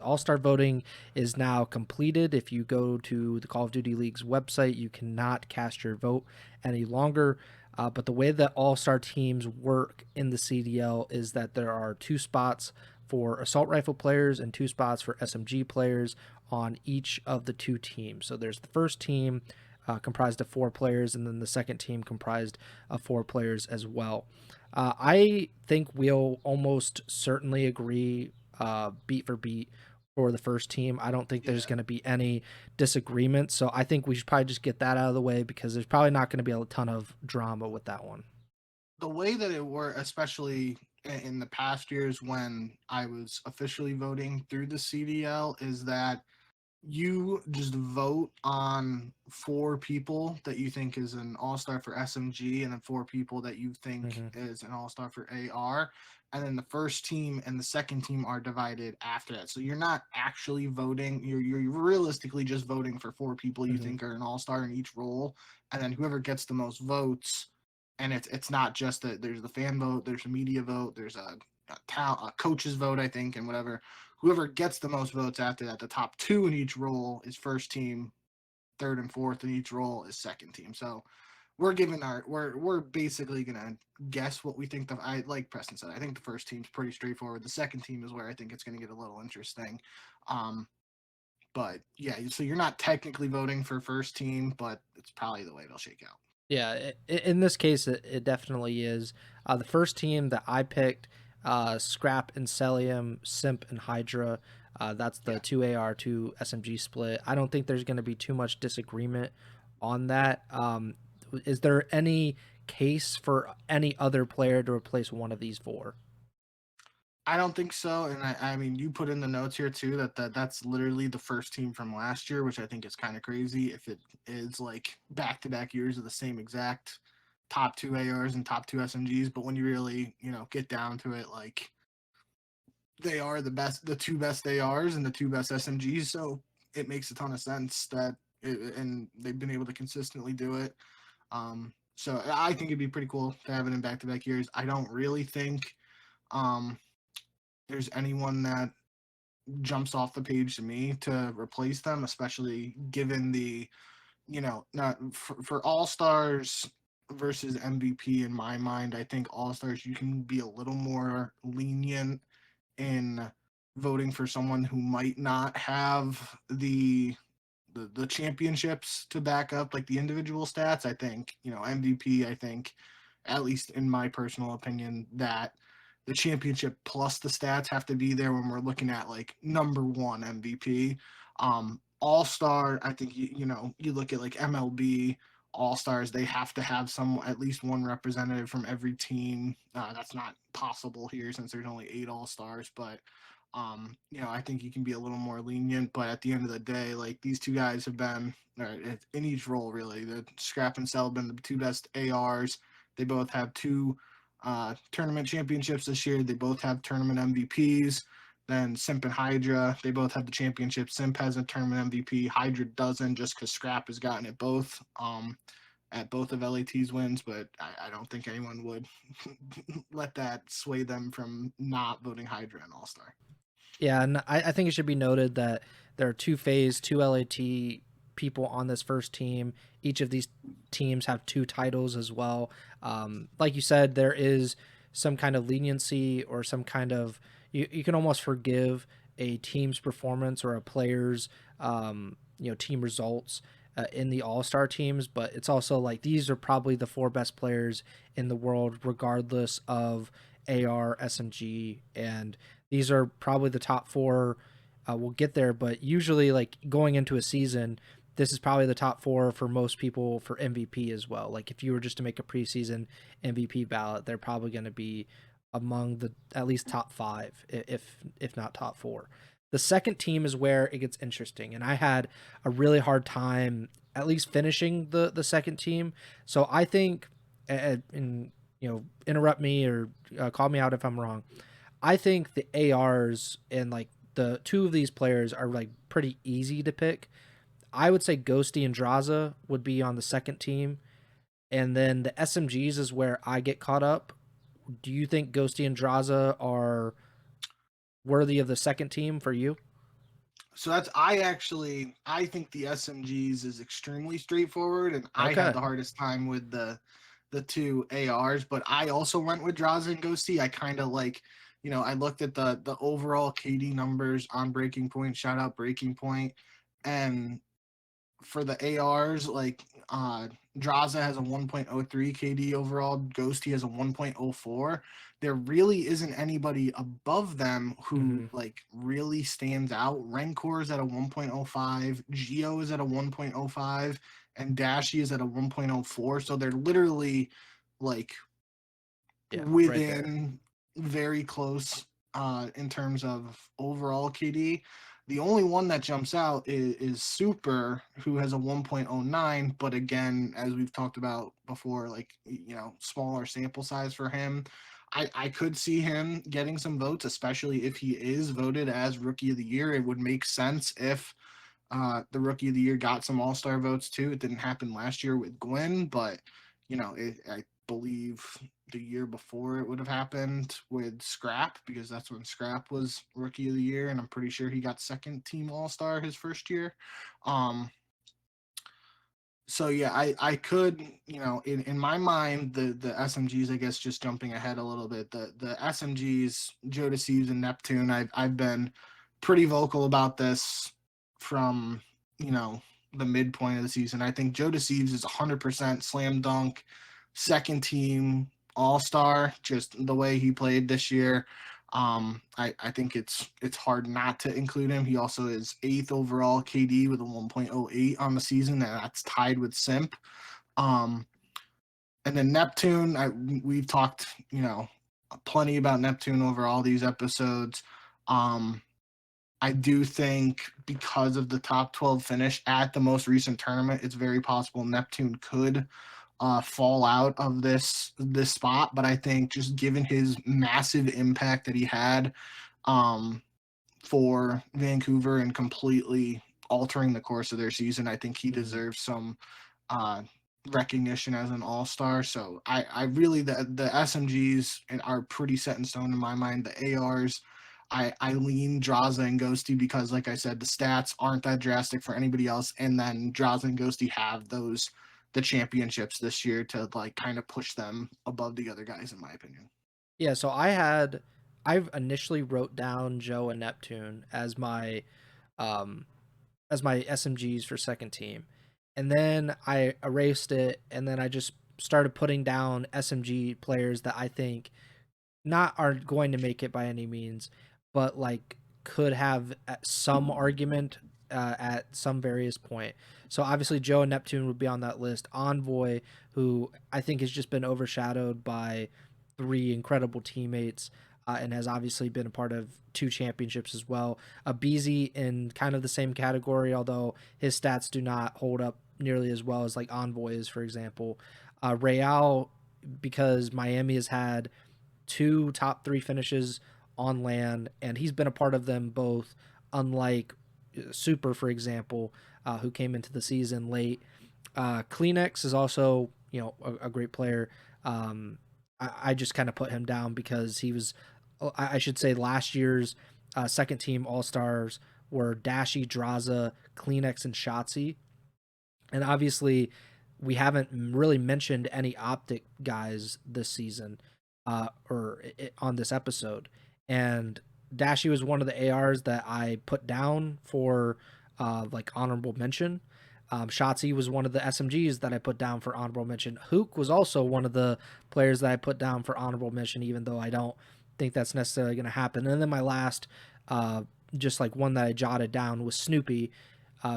All-Star voting is now completed. If you go to the Call of Duty League's website, you cannot cast your vote any longer. But the way that All-Star teams work in the CDL is that there are 2 spots for assault rifle players and 2 spots for SMG players on each of the 2 teams. So there's the first team comprised of 4 players, and then the second team comprised of 4 players as well. I think we'll almost certainly agree beat for beat for the first team. I don't think there's Yeah. going to be any disagreement. So I think we should probably just get that out of the way because there's probably not going to be a ton of drama with that one. The way that it worked, especially in the past years when I was officially voting through the CDL, is that you just vote on 4 people that you think is an all-star for SMG, and then 4 people that you think Mm-hmm. is an all-star for AR, and then the first team and the second team are divided after that. So you're not actually voting, you're realistically just voting for 4 people you Mm-hmm. think are an all-star in each role, and then whoever gets the most votes, and it's not just that there's the fan vote, there's a media vote, there's a coach's vote, I think, and whatever. Whoever gets the most votes after that, the top 2 in each role is first team, third and fourth in each role is second team. So we're basically gonna guess what we think. I like Preston said, I think the first team's pretty straightforward. The second team is where I think it's gonna get a little interesting. Um, but yeah, so you're not technically voting for first team, but it's probably the way it'll shake out. Yeah, in this case, it definitely is. The first team that I picked, Scrap and Celium, Simp and Hydra. That's the Yeah. 2 AR, 2 SMG split. I don't think there's going to be too much disagreement on that. Is there any case for any other player to replace one of these 4? I don't think so, and I mean, you put in the notes here too that's literally the first team from last year, which I think is kind of crazy if it is like back-to-back years of the same exact top 2 ARs and top 2 SMGs. But when you really, get down to it, like they are the 2 best ARs and the 2 best SMGs, so it makes a ton of sense and they've been able to consistently do it. So I think it'd be pretty cool to have it in back-to-back years. I don't really think um there's anyone that jumps off the page to me to replace them, especially given not for All Stars versus MVP. In my mind, I think All Stars you can be a little more lenient in voting for someone who might not have the championships to back up like the individual stats. I think MVP. I think, at least in my personal opinion, that the championship plus the stats have to be there when we're looking at like number one MVP. All star, I think you look at like MLB All Stars, they have to have some at least one representative from every team. That's not possible here since there's only 8 All Stars, but I think you can be a little more lenient, but at the end of the day, like these 2 guys have been in each role really. The Scrap and Cell have been the 2 best ARs. They both have 2 tournament championships this year. They both have tournament MVPs. Then Simp and Hydra, they both have the championship. Simp has a tournament MVP. Hydra doesn't, just because Scrap has gotten it both at both of LAT's wins, but I don't think anyone would let that sway them from not voting Hydra and All Star. Yeah, and I think it should be noted that there are 2 phase, 2 LAT people on this first team. Each of these teams have 2 titles as well. Like you said, there is some kind of leniency or some kind of you can almost forgive a team's performance or a player's team results in the all-star teams, but it's also like these are probably the 4 best players in the world regardless of AR, SMG, and these are probably the top 4. We'll get there, but usually like going into a season, this is probably the top 4 for most people for MVP as well. Like if you were just to make a preseason MVP ballot, they're probably going to be among the at least top 5, if not top 4. The second team is where it gets interesting, and I had a really hard time at least finishing the second team. So I think, and interrupt me or call me out if I'm wrong. I think the ARs and like the 2 of these players are like pretty easy to pick. I would say Ghosty and Draza would be on the second team, and then the SMGs is where I get caught up. Do you think Ghosty and Draza are worthy of the second team for you? So that's I think the SMGs is extremely straightforward, and I had Okay. the hardest time with the two ARs, but I also went with Draza and Ghosty. I kind of like, I looked at the overall KD numbers on Breaking Point, shout out Breaking Point, and for the ARs, like Draza has a 1.03 KD overall, Ghosty has a 1.04. There really isn't anybody above them who Hmm. like really stands out. Rencor is at a 1.05, Geo is at a 1.05, and Dashi is at a 1.04. So they're literally like Yeah, right there. within very close in terms of overall KD. The only one that jumps out is Super, who has a 1.09. But again, as we've talked about before, like, smaller sample size for him. I could see him getting some votes, especially if he is voted as Rookie of the Year. It would make sense if the Rookie of the Year got some All Star votes too. It didn't happen last year with Gwen, but I believe the year before it would have happened with Scrap, because that's when Scrap was Rookie of the Year, and I'm pretty sure he got second team All Star his first year. Um, so yeah, I could, in my mind, the SMGs, I guess, just jumping ahead a little bit, the SMGs, Joe Deceives and Neptune, I've been pretty vocal about this from, you know the midpoint of the season. I think Joe Deceives is 100% slam dunk, second team All Star. Just the way he played this year, I think it's hard not to include him. He also is eighth overall KD with a 1.08 on the season, and that's tied with Simp. Um, and then Neptune, we've talked, plenty about Neptune over all these episodes. Um, I do think because of the top 12 finish at the most recent tournament, it's very possible Neptune could fall out of this spot. But I think just given his massive impact that he had, um, for Vancouver and completely altering the course of their season, I think he Hmm. deserves some uh, recognition as an all star. So I really, the SMGs are pretty set in stone in my mind. The ARs, I lean Draza and Ghosty because, like I said, the stats aren't that drastic for anybody else, and then Draza and Ghosty have the championships this year to like kind of push them above the other guys, in my opinion. Yeah, so I've initially wrote down Joe and Neptune um as my SMGs for second team. And then I erased it and then I just started putting down SMG players that I think not are going to make it by any means, but like could have some argument at some various point. So obviously Joe and Neptune would be on that list. Envoy, who I think has just been overshadowed by three incredible teammates. And has obviously been a part of two championships as well. Beezy in kind of the same category, although his stats do not hold up nearly as well as like Envoy is, for example. Real, because Miami has had two top three finishes on land, and he's been a part of them both. Unlike Super, for example, who came into the season late. Kleenex is also a great player. I just kind of put him down because he was, I should say, last year's second team All Stars were Dashi, Draza, Kleenex, and Shotzi, and obviously we haven't really mentioned any optic guys this season on this episode. And Dashi was one of the ARs that I put down for like honorable mention. Shotzi was one of the SMGs that I put down for honorable mention. Hook was also one of the players that I put down for honorable mention, even though I don't think that's necessarily going to happen. And then my last, uh, just like one that I jotted down, was Snoopy,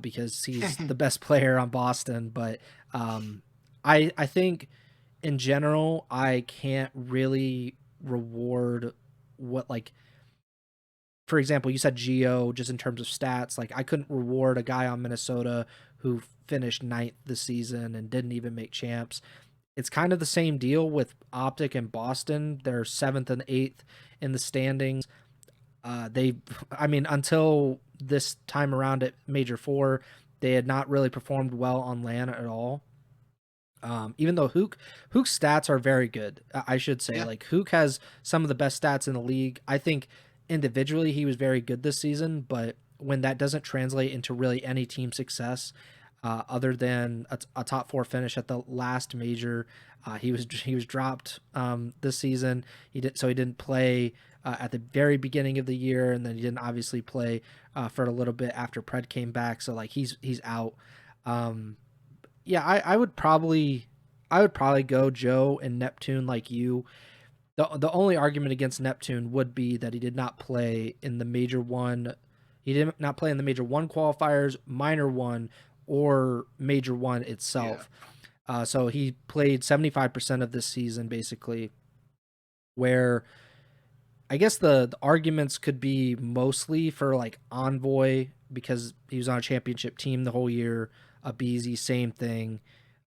because he's the best player on Boston. But I think in general I can't really reward what, like, for example, you said Geo just in terms of stats. Like I couldn't reward a guy on Minnesota who finished ninth this season and didn't even make champs. It's kind of the same deal with Optic and Boston. They're seventh and eighth in the standings. I mean, until this time around at Major Four, they had not really performed well on land at all. Even though Hook's stats are very good, I should say. Yeah. Like Hook has some of the best stats in the league. I think individually he was very good this season, but when that doesn't translate into really any team success, other than a top four finish at the last major. He was dropped this season. He didn't play at the very beginning of the year, and then he didn't obviously play for a little bit after Pred came back. So like he's out. Um, yeah, I would probably go Joe and Neptune like you. The only argument against Neptune would be that he did not play in the major one. He did not play in the major one qualifiers, minor one, or major one Yeah. itself. So he played 75% of this season, basically, where I guess the arguments could be mostly for like Envoy because he was on a championship team the whole year. Abizi, same thing.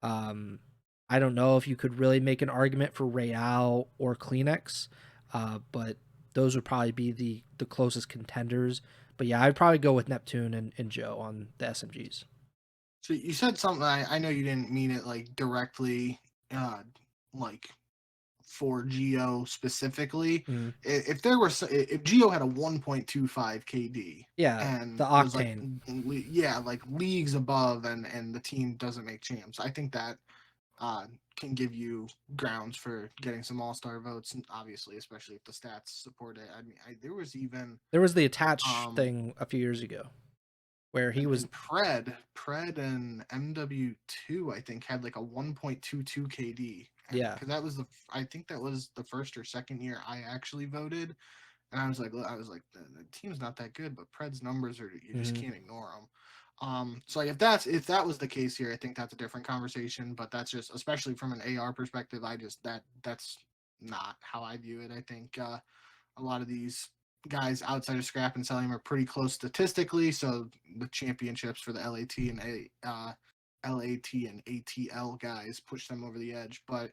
Um, I don't know if you could really make an argument for Real or Kleenex, but those would probably be the closest contenders. But yeah, I'd probably go with Neptune and Joe on the SMGs. So you said something. I know you didn't mean it like directly, like for Geo specifically. Mm. If there were if Geo had a 1.25 KD Yeah, the and was like Octane. yeah, like leagues above, and the team doesn't make champs, I think that can give you grounds for getting some all-star votes, and obviously, especially if the stats support it. I mean, there was even There was the attach um thing a few years ago where he was. and Pred and MW2, I think, had like a 1.22 KD, and Yeah. because that was I think that was the first or second year I actually voted, and I was like, the team's not that good, but Pred's numbers are, you just Hmm. can't ignore them. So like if that was the case here, I think that's a different conversation. But that's just, especially from an AR perspective, that's not how I view it. I think a lot of these guys outside of scrap and selling are pretty close statistically. So the championships for the LAT and ATL guys push them over the edge. But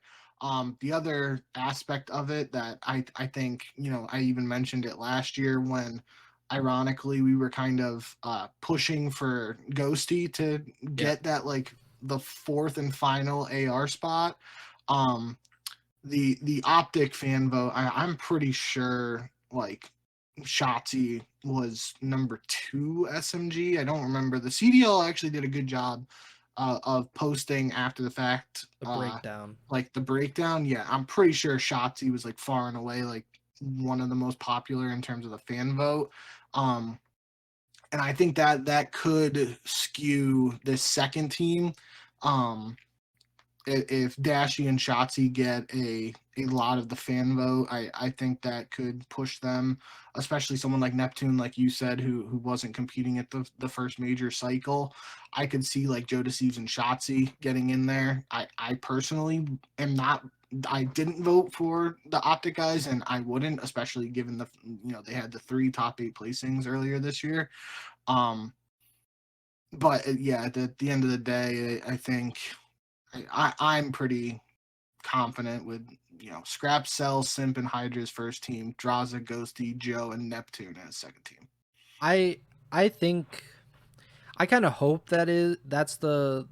the other aspect of it that I think, I even mentioned it last year when ironically we were kind of pushing for Ghosty to Yeah. get that, like, the fourth and final AR spot. Um, the optic fan vote, I'm pretty sure, like, Shotzi was number 2 SMG. I don't remember. The CDL actually did a good job of posting after the fact, The breakdown. like the breakdown. Yeah, I'm pretty sure Shotzi was like far and away like one of the most popular in terms of the fan vote. Um, and I think that that could skew this second team. Um, if Dashy and Shotzi get a lot of the fan vote, I think that could push them, especially someone like Neptune, like you said, who wasn't competing at the first major cycle. I could see like Joe Deceives and Shotzi getting in there. I personally am not. I didn't vote for the Optic guys, and I wouldn't, especially given they had the 3 top 8 placings earlier this year. Um, but yeah, at the end of the day, I think I'm pretty confident with Scrap, Cell, Simp, and Hydra's first team, Draza, Ghosty, Joe, and Neptune as second team. I I think I kind of hope that's the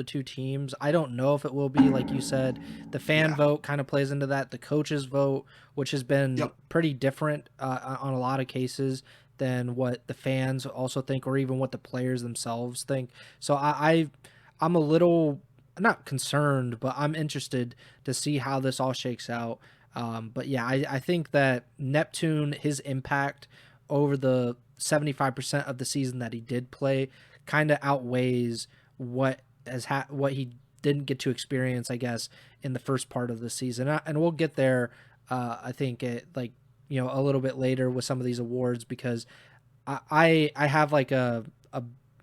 two teams. I don't know if it will be like you said. The fan Yeah. vote kind of plays into that. The coaches vote, which has been Yep. pretty different on a lot of cases than what the fans also think, or even what the players themselves think. So I'm a little not concerned, but I'm interested to see how this all shakes out. But yeah, I think that Neptune, his impact over the 75% of the season that he did play kind of outweighs what he didn't get to experience, I guess, in the first part of the season. And we'll get there. I think it like a little bit later with some of these awards because I have like a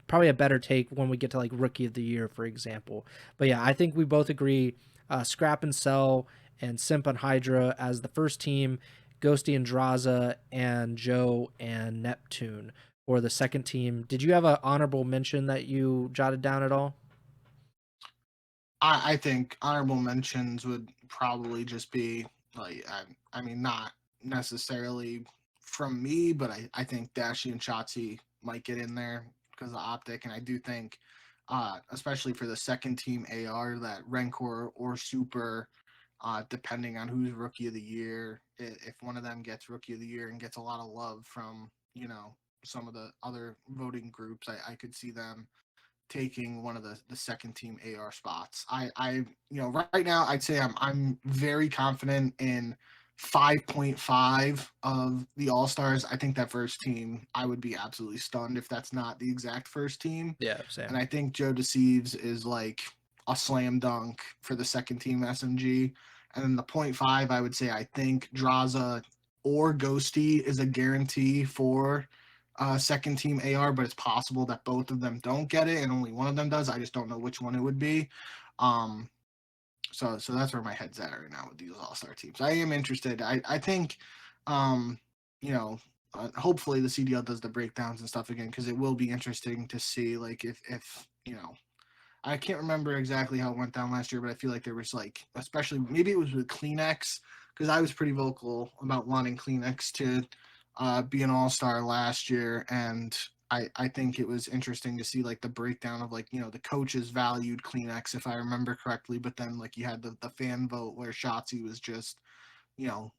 probably a better take when we get to like rookie of the year, for example. But yeah, I think we both agree. Scrap and Sell and Simp and Hydra as the first team, Ghosty and Draza and Joe and Neptune or the second team. Did you have an honorable mention that you jotted down at all? I think honorable mentions would probably just be like, I mean, not necessarily from me, but I think Dashi and Shotzi might get in there because of the optic, and I do think, especially for the second team AR, that Rancor or Super, depending on who's rookie of the year, if one of them gets rookie of the year and gets a lot of love from some of the other voting groups, I could see them taking one of the second team AR spots. Right now I'd say I'm very confident in 5.5 of the All Stars. I think that first team, I would be absolutely stunned if that's not the exact first team. Yeah, And same. I think Joe Deceives is like a slam dunk for the second team SMG. And then the point five, I would say I think Draza or Ghosty is a guarantee for second team AR, but it's possible that both of them don't get it and only one of them does. I just don't know which one it would be. Um, so that's where my head's at right now with these All Star teams. I am interested. I think, um, you know, hopefully the CDL does the breakdowns and stuff again because it will be interesting to see like if I can't remember exactly how it went down last year, but I feel like there was like, especially maybe it was with Kleenex, because I was pretty vocal about wanting Kleenex to be an all star last year. And I think it was interesting to see like the breakdown of like, the coaches valued Kleenex, if I remember correctly. But then like you had the fan vote where Shotzi was just, you know,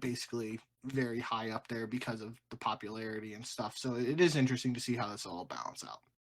basically very high up there because of the popularity and stuff. So it is interesting to see how this all balance out.